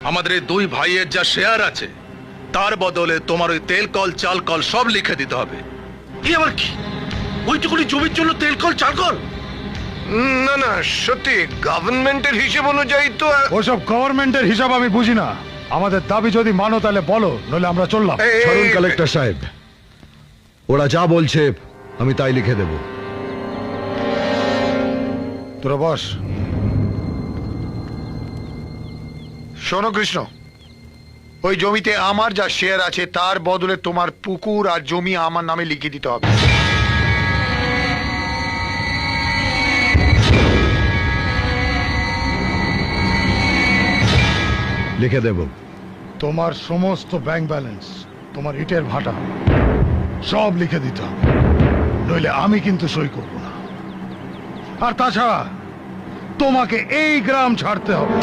আমাদের এই দুই ভাইয়ের যা শেয়ার আছে তার বদলে তোমার ওই তেল কল চাল কল সব লিখে দিতে হবে। এই আবার কি? ওইটুকুনি জমির জন্য তেল কল চাল কল? না না, সত্যি গভর্নমেন্টের হিসেব অনুযায়ী তো ওসব গভর্নমেন্টের হিসাব আমি বুঝি না। আমাদের দাবি যদি মানো তাহলে বলো, নইলে আমরা চললাম। ছাড়ুন কালেক্টর সাহেব, ওরা যা বলছে আমি তাই লিখে দেব। তোরা বস। শোনো কৃষ্ণ, ওই জমিতে আমার যা শেয়ার আছে তার বদলে তোমার পুকুর আর জমি আমার নামে লিখে দিতে হবে। লিখে দেব। তোমার সমস্ত ব্যাংক ব্যালেন্স, তোমার ইটের ভাটা সব লিখে দিতে হবে, নইলে আমি কিন্তু সই করব না। আর তাছাড়া তোমাকে এই গ্রাম ছাড়তে হবে।